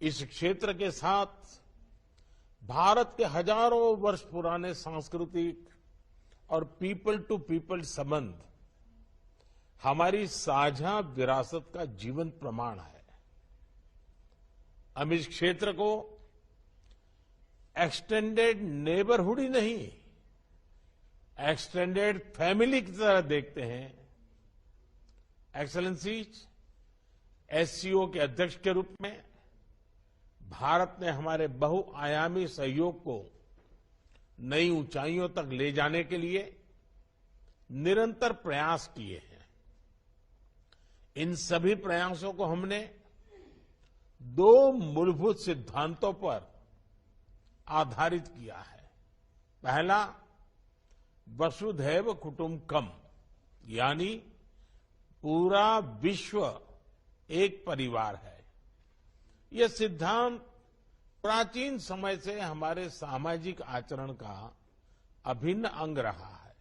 इस क्षेत्र के साथ भारत के हजारों वर्ष पुराने सांस्कृतिक और पीपल टू पीपल संबंध हमारी साझा विरासत का जीवंत प्रमाण है। हम इस क्षेत्र को एक्सटेंडेड नेबरहुड ही नहीं, एक्सटेंडेड फैमिली की तरह देखते हैं। एक्सेलेंसीज, एससीओ के अध्यक्ष के रूप में भारत ने हमारे बहुआयामी सहयोग को नई ऊंचाइयों तक ले जाने के लिए निरंतर प्रयास किए हैं। इन सभी प्रयासों को हमने दो मूलभूत सिद्धांतों पर आधारित किया है। पहला, वसुधैव कुटुंबकम, यानी पूरा विश्व एक परिवार है। यह सिद्धांत प्राचीन समय से हमारे सामाजिक आचरण का अभिन्न अंग रहा है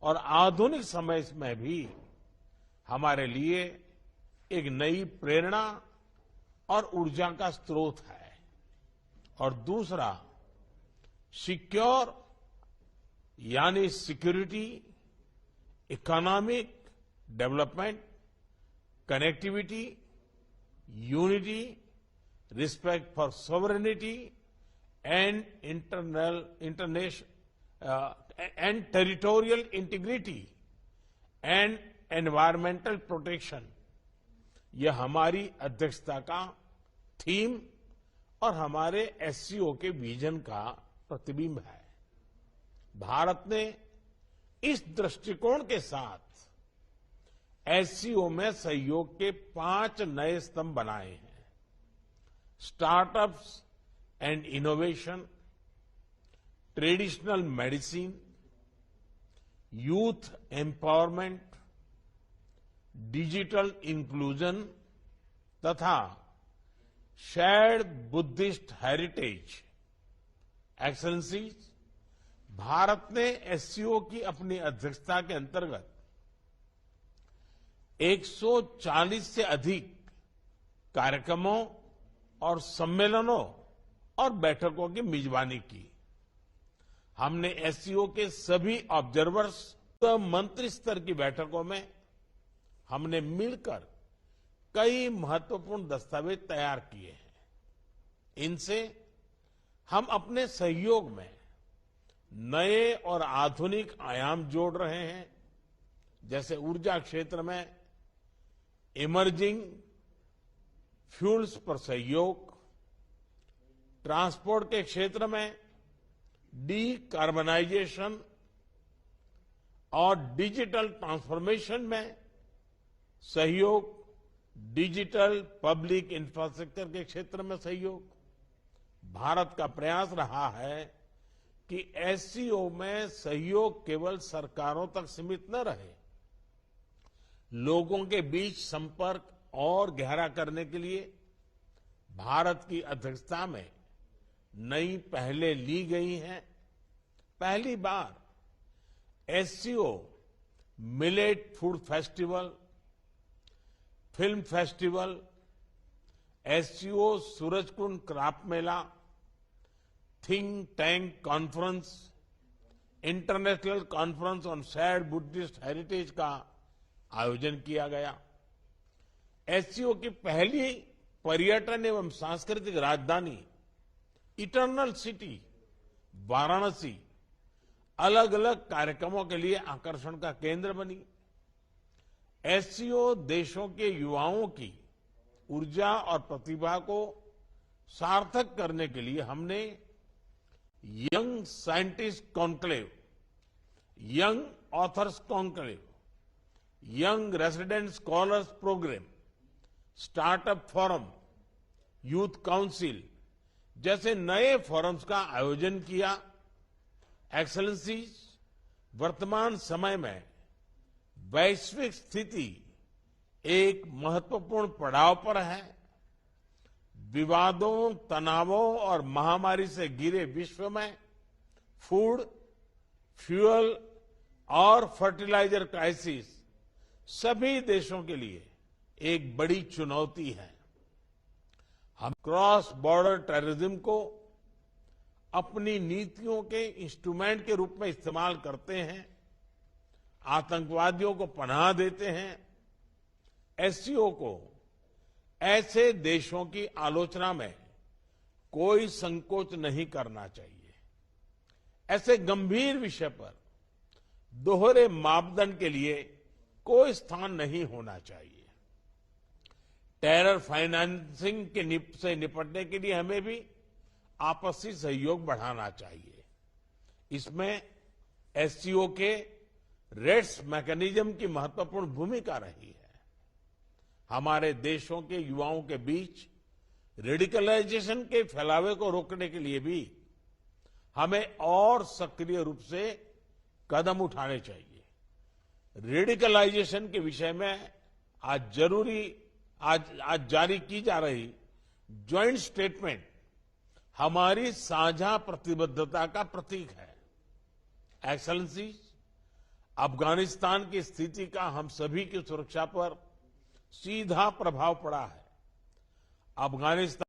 और आधुनिक समय में भी हमारे लिए एक नई प्रेरणा और ऊर्जा का स्रोत है। और दूसरा, सिक्योर यानी security, economic development, connectivity, unity, respect for sovereignty and and territorial integrity and environmental protection, यह हमारी अध्यक्षता का थीम और हमारे एससीओ के विजन का प्रतिबिंब है। भारत ने इस दृष्टिकोण के साथ एससीओ में सहयोग के 5 नए स्तंभ बनाए हैं। Startups and innovation, traditional medicine, youth empowerment, digital inclusion तथा shared Buddhist heritage. Excellencies, Bharat ने एससीओ की अपनी अध्यक्षता के अंतर्गत 140 से अधिक कार्यक्रमों और सम्मेलनों और बैठकों की मेजबानी की। हमने एससीओ के सभी ऑब्जर्वर्स मंत्री स्तर की बैठकों में हमने मिलकर कई महत्वपूर्ण दस्तावेज तैयार किए हैं। इनसे हम अपने सहयोग में नए और आधुनिक आयाम जोड़ रहे हैं, जैसे ऊर्जा क्षेत्र में इमर्जिंग फ्यूल्स पर सहयोग, ट्रांसपोर्ट के क्षेत्र में डीकार्बनाइजेशन और डिजिटल ट्रांसफॉर्मेशन में सहयोग, डिजिटल पब्लिक इंफ्रास्ट्रक्चर के क्षेत्र में सहयोग। भारत का प्रयास रहा है कि एससीओ में सहयोग केवल सरकारों तक सीमित न रहे, लोगों के बीच संपर्क और गहरा करने के लिए भारत की अध्यक्षता में नई पहलें ली गई हैं। पहली बार SCO millet food festival, film festival, SCO Surajkund craft Mela, think tank conference, international conference on shared Buddhist heritage का आयोजन किया गया। एससीओ की पहली पर्यटन एवं सांस्कृतिक राजधानी इटर्नल सिटी वाराणसी अलग अलग कार्यक्रमों के लिए आकर्षण का केंद्र बनी। एससीओ देशों के युवाओं की ऊर्जा और प्रतिभा को सार्थक करने के लिए हमने young scientist conclave, young authors conclave, young resident scholars programme, startup forum, youth council जैसे नए फोरम्स का आयोजन किया। एक्सेलेंसीज, वर्तमान समय में वैश्विक स्थिति एक महत्वपूर्ण पड़ाव पर है। विवादों, तनावों और महामारी से घिरे विश्व में फूड, फ्यूल और फर्टिलाइजर क्राइसिस सभी देशों के लिए एक बड़ी चुनौती है। हम क्रॉस बॉर्डर टेररिज्म को अपनी नीतियों के इंस्ट्रूमेंट के रूप में इस्तेमाल करते हैं, आतंकवादियों को पनाह देते हैं। एससीओ को ऐसे देशों की आलोचना में कोई संकोच नहीं करना चाहिए। ऐसे गंभीर विषय पर दोहरे मापदंड के लिए कोई स्थान नहीं होना चाहिए। टेरर फाइनेंसिंग से निपटने के लिए हमें भी आपसी सहयोग बढ़ाना चाहिए। इसमें एससीओ के रेड्स मैकेनिज्म की महत्वपूर्ण भूमिका रही है। हमारे देशों के युवाओं के बीच रेडिकलाइजेशन के फैलावे को रोकने के लिए भी हमें और सक्रिय रूप से कदम उठाने चाहिए। रेडिकलाइजेशन के विषय में आज जारी की जा रही ज्वाइंट स्टेटमेंट हमारी साझा प्रतिबद्धता का प्रतीक है। एक्सेलेंसी, अफगानिस्तान की स्थिति का हम सभी की सुरक्षा पर सीधा प्रभाव पड़ा है। अफगानिस्तान